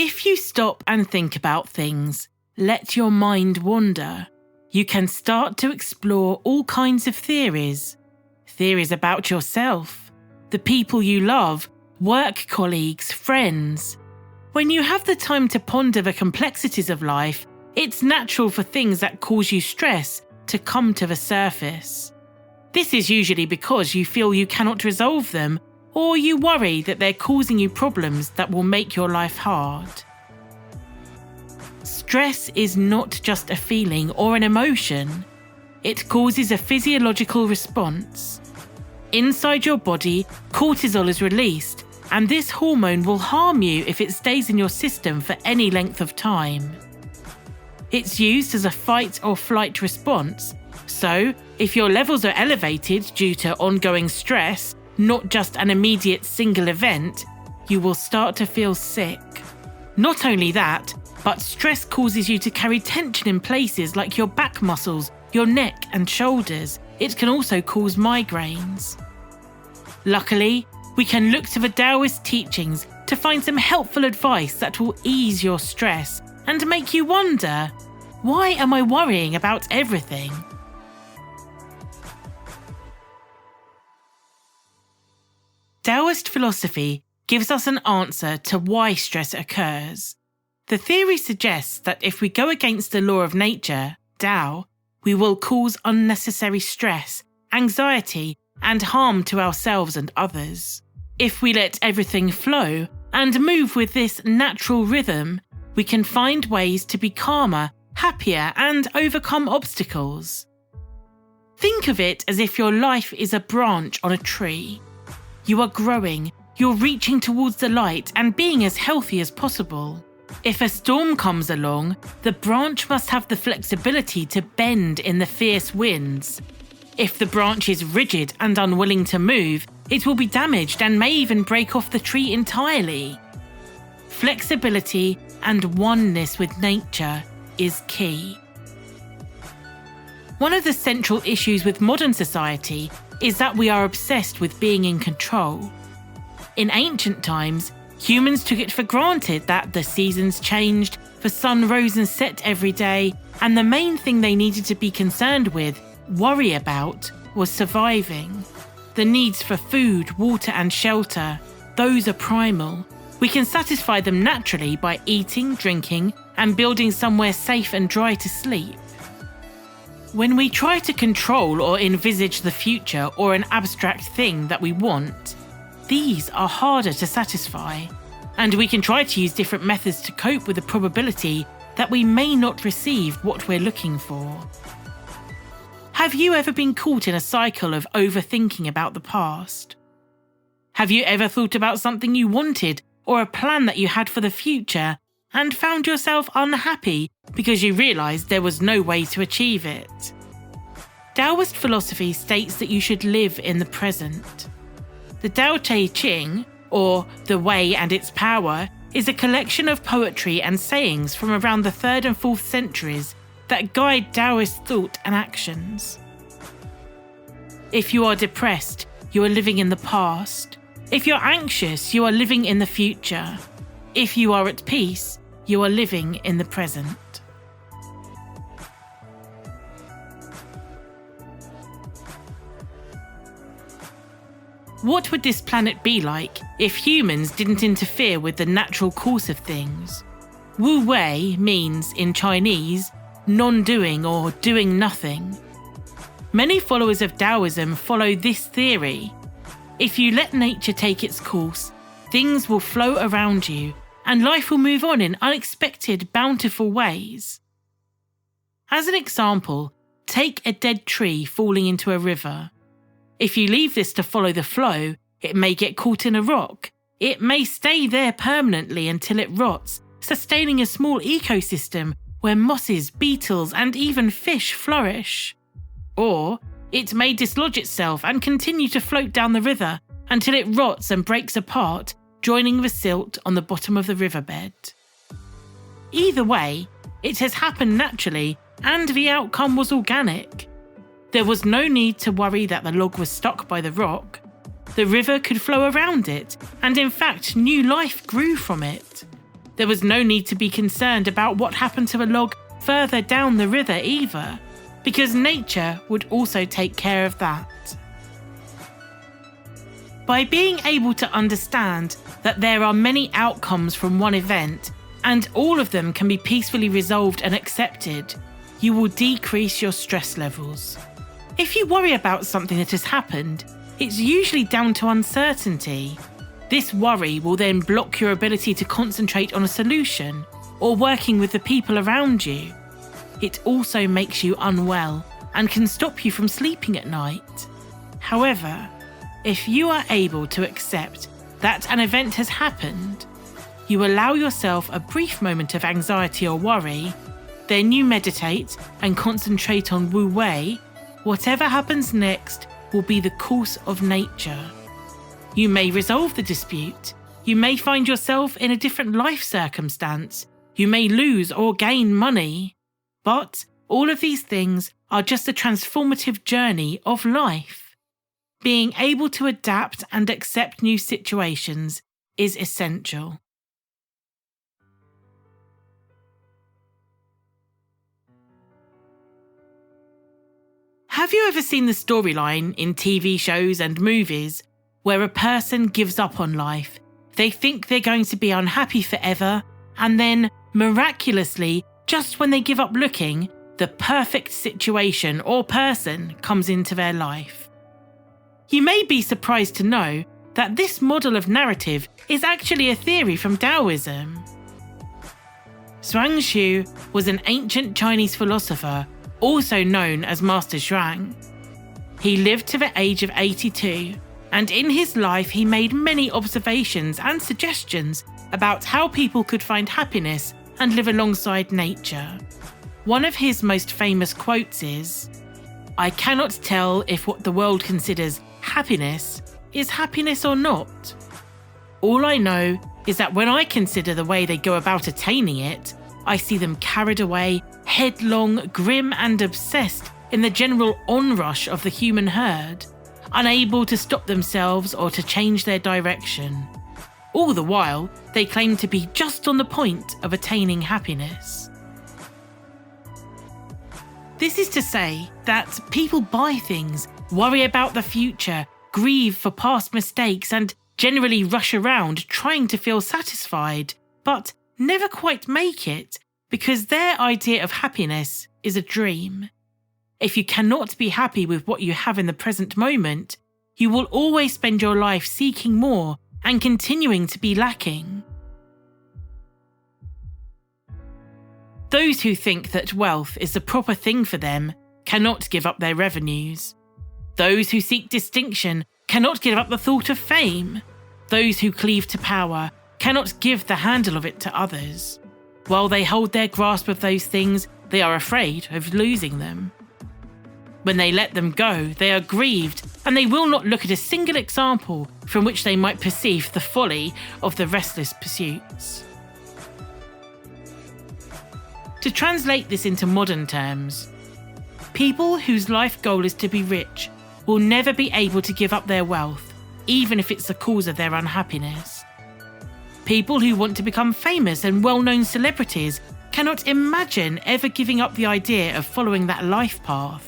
If you stop and think about things, let your mind wander, you can start to explore all kinds of theories. Theories about yourself, the people you love, work colleagues, friends. When you have the time to ponder the complexities of life, it's natural for things that cause you stress to come to the surface. This is usually because you feel you cannot resolve them, or you worry that they're causing you problems that will make your life hard. Stress is not just a feeling or an emotion. It causes a physiological response. Inside your body, cortisol is released, and this hormone will harm you if it stays in your system for any length of time. It's used as a fight or flight response, so if your levels are elevated due to ongoing stress, not just an immediate single event, you will start to feel sick. Not only that, but stress causes you to carry tension in places like your back muscles, your neck and shoulders. It can also cause migraines. Luckily, we can look to the Taoist teachings to find some helpful advice that will ease your stress and make you wonder, why am I worrying about everything? Taoist philosophy gives us an answer to why stress occurs. The theory suggests that if we go against the law of nature, Tao, we will cause unnecessary stress, anxiety, and harm to ourselves and others. If we let everything flow and move with this natural rhythm, we can find ways to be calmer, happier, and overcome obstacles. Think of it as if your life is a branch on a tree. You are growing, you're reaching towards the light and being as healthy as possible. If a storm comes along, the branch must have the flexibility to bend in the fierce winds. If the branch is rigid and unwilling to move, it will be damaged and may even break off the tree entirely. Flexibility and oneness with nature is key. One of the central issues with modern society is that we are obsessed with being in control. In ancient times, humans took it for granted that the seasons changed, the sun rose and set every day, and the main thing they needed to be concerned with, worry about, was surviving. The needs for food, water and shelter, those are primal. We can satisfy them naturally by eating, drinking, and building somewhere safe and dry to sleep. When we try to control or envisage the future or an abstract thing that we want, these are harder to satisfy, and we can try to use different methods to cope with the probability that we may not receive what we're looking for. Have you ever been caught in a cycle of overthinking about the past? Have you ever thought about something you wanted or a plan that you had for the future and found yourself unhappy because you realised there was no way to achieve it? Taoist philosophy states that you should live in the present. The Tao Te Ching, or The Way and Its Power, is a collection of poetry and sayings from around the 3rd and 4th centuries that guide Taoist thought and actions. If you are depressed, you are living in the past. If you're anxious, you are living in the future. If you are at peace, you are living in the present. What would this planet be like if humans didn't interfere with the natural course of things? Wu Wei means, in Chinese, non-doing or doing nothing. Many followers of Taoism follow this theory. If you let nature take its course, things will flow around you and life will move on in unexpected, bountiful ways. As an example, take a dead tree falling into a river. If you leave this to follow the flow, it may get caught in a rock. It may stay there permanently until it rots, sustaining a small ecosystem where mosses, beetles, and even fish flourish. Or it may dislodge itself and continue to float down the river until it rots and breaks apart, joining the silt on the bottom of the riverbed. Either way, it has happened naturally and the outcome was organic. There was no need to worry that the log was stuck by the rock. The river could flow around it, and in fact, new life grew from it. There was no need to be concerned about what happened to a log further down the river either, because nature would also take care of that. By being able to understand that there are many outcomes from one event, and all of them can be peacefully resolved and accepted, you will decrease your stress levels. If you worry about something that has happened, it's usually down to uncertainty. This worry will then block your ability to concentrate on a solution or working with the people around you. It also makes you unwell and can stop you from sleeping at night. However, if you are able to accept that an event has happened, you allow yourself a brief moment of anxiety or worry, then you meditate and concentrate on Wu Wei. Whatever happens next will be the course of nature. You may resolve the dispute. You may find yourself in a different life circumstance. You may lose or gain money. But all of these things are just a transformative journey of life. Being able to adapt and accept new situations is essential. Have you ever seen the storyline in TV shows and movies where a person gives up on life? They think they're going to be unhappy forever, and then, miraculously, just when they give up looking, the perfect situation or person comes into their life. You may be surprised to know that this model of narrative is actually a theory from Taoism. Chuang Tzu was an ancient Chinese philosopher, also known as Master Zhuang. He lived to the age of 82, and in his life he made many observations and suggestions about how people could find happiness and live alongside nature. One of his most famous quotes is, "I cannot tell if what the world considers happiness is happiness or not. All I know is that when I consider the way they go about attaining it, I see them carried away, headlong, grim and obsessed in the general onrush of the human herd, unable to stop themselves or to change their direction. All the while, they claim to be just on the point of attaining happiness." This is to say that people buy things, worry about the future, grieve for past mistakes, and generally rush around trying to feel satisfied, but never quite make it because their idea of happiness is a dream. If you cannot be happy with what you have in the present moment, you will always spend your life seeking more and continuing to be lacking. Those who think that wealth is the proper thing for them cannot give up their revenues. Those who seek distinction cannot give up the thought of fame. Those who cleave to power cannot give the handle of it to others. While they hold their grasp of those things, they are afraid of losing them. When they let them go, they are grieved, and they will not look at a single example from which they might perceive the folly of the restless pursuits. To translate this into modern terms, people whose life goal is to be rich will never be able to give up their wealth, even if it's the cause of their unhappiness. People who want to become famous and well-known celebrities cannot imagine ever giving up the idea of following that life path.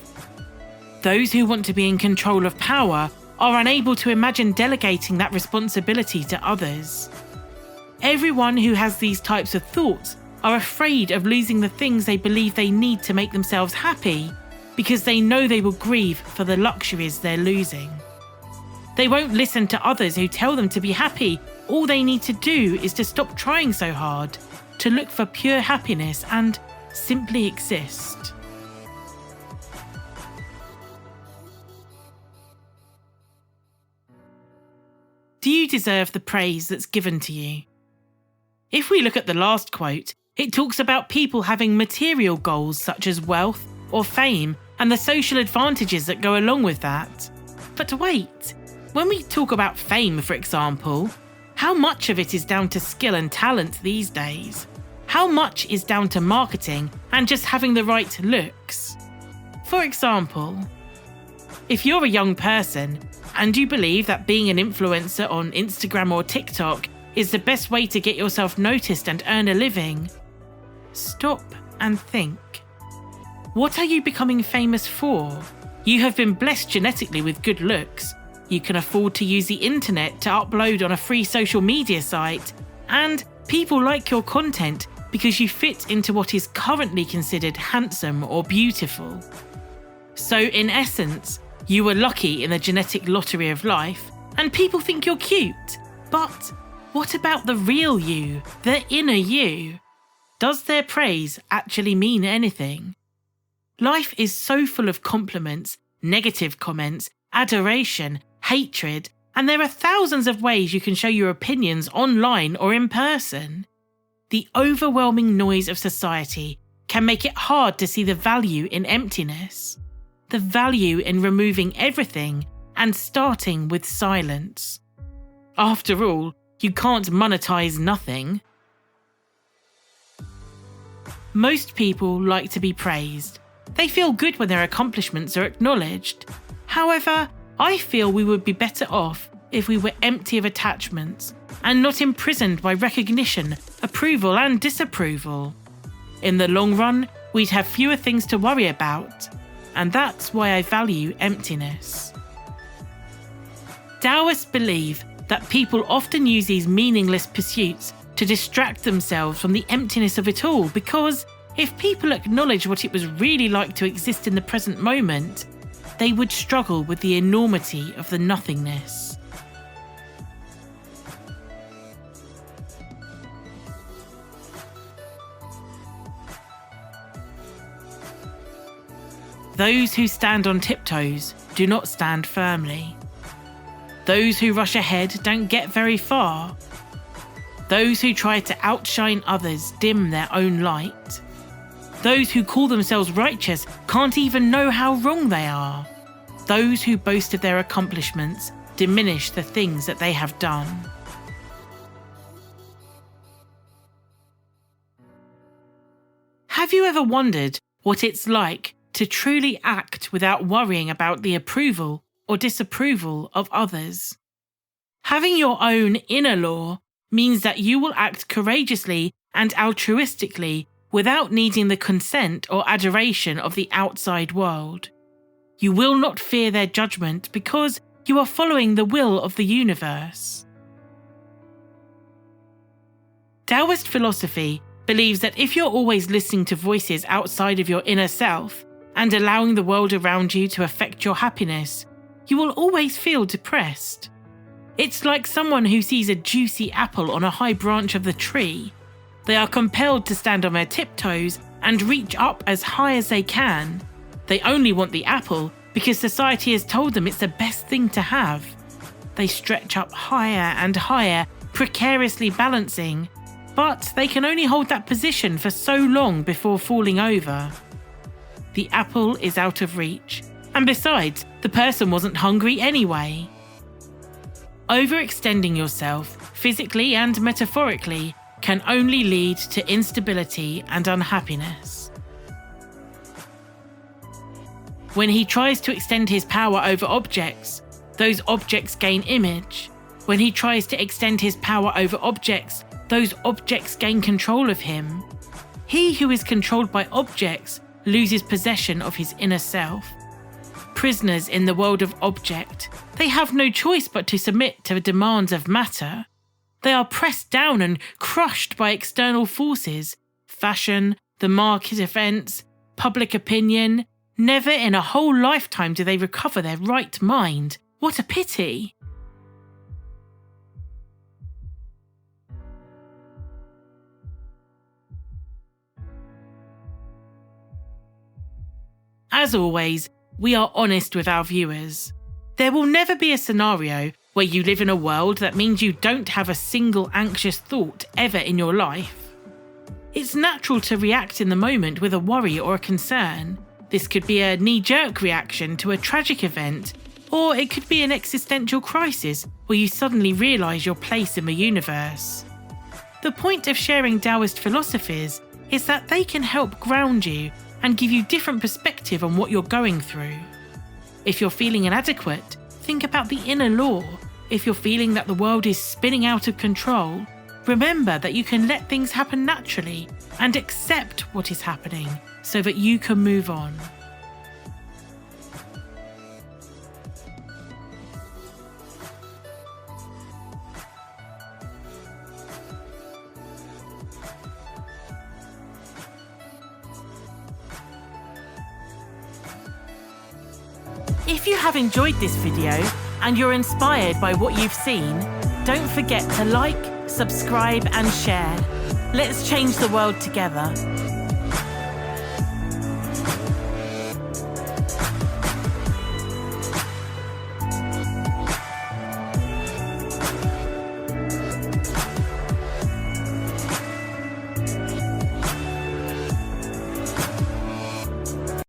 Those who want to be in control of power are unable to imagine delegating that responsibility to others. Everyone who has these types of thoughts are afraid of losing the things they believe they need to make themselves happy because they know they will grieve for the luxuries they're losing. They won't listen to others who tell them to be happy. All they need to do is to stop trying so hard, to look for pure happiness and simply exist. Do you deserve the praise that's given to you? If we look at the last quote, it talks about people having material goals such as wealth or fame and the social advantages that go along with that. But wait, when we talk about fame, for example, how much of it is down to skill and talent these days? How much is down to marketing and just having the right looks? For example, if you're a young person and you believe that being an influencer on Instagram or TikTok is the best way to get yourself noticed and earn a living. Stop and think. What are you becoming famous for? You have been blessed genetically with good looks. You can afford to use the internet to upload on a free social media site, and people like your content because you fit into what is currently considered handsome or beautiful. So in essence, you were lucky in the genetic lottery of life, and people think you're cute. But what about the real you, the inner you? Does their praise actually mean anything? Life is so full of compliments, negative comments, adoration, hatred, and there are thousands of ways you can show your opinions online or in person. The overwhelming noise of society can make it hard to see the value in emptiness, the value in removing everything and starting with silence. After all, you can't monetize nothing. Most people like to be praised. They feel good when their accomplishments are acknowledged. However, I feel we would be better off if we were empty of attachments and not imprisoned by recognition, approval and disapproval. In the long run, we'd have fewer things to worry about, and that's why I value emptiness. Taoists believe that people often use these meaningless pursuits to distract themselves from the emptiness of it all, because if people acknowledge what it was really like to exist in the present moment, they would struggle with the enormity of the nothingness. Those who stand on tiptoes do not stand firmly. Those who rush ahead don't get very far. Those who try to outshine others dim their own light. Those who call themselves righteous can't even know how wrong they are. Those who boast of their accomplishments diminish the things that they have done. Have you ever wondered what it's like to truly act without worrying about the approval or disapproval of others? Having your own inner law means that you will act courageously and altruistically without needing the consent or adoration of the outside world. You will not fear their judgment because you are following the will of the universe. Taoist philosophy believes that if you're always listening to voices outside of your inner self and allowing the world around you to affect your happiness, you will always feel depressed. It's like someone who sees a juicy apple on a high branch of the tree. They are compelled to stand on their tiptoes and reach up as high as they can. They only want the apple because society has told them it's the best thing to have. They stretch up higher and higher, precariously balancing, but they can only hold that position for so long before falling over. The apple is out of reach, and besides, the person wasn't hungry anyway. Overextending yourself, physically and metaphorically, can only lead to instability and unhappiness. When he tries to extend his power over objects, those objects gain image. When he tries to extend his power over objects, those objects gain control of him. He who is controlled by objects loses possession of his inner self. Prisoners in the world of object, they have no choice but to submit to the demands of matter. They are pressed down and crushed by external forces, fashion, the market events, public opinion. Never in a whole lifetime do they recover their right mind. What a pity! As always, we are honest with our viewers. There will never be a scenario where you live in a world that means you don't have a single anxious thought ever in your life. It's natural to react in the moment with a worry or a concern. This could be a knee-jerk reaction to a tragic event, or it could be an existential crisis where you suddenly realise your place in the universe. The point of sharing Taoist philosophies is that they can help ground you and give you different perspective on what you're going through. If you're feeling inadequate, think about the inner law. If you're feeling that the world is spinning out of control, remember that you can let things happen naturally and accept what is happening so that you can move on. If you have enjoyed this video and you're inspired by what you've seen, don't forget to like, subscribe and share. Let's change the world together.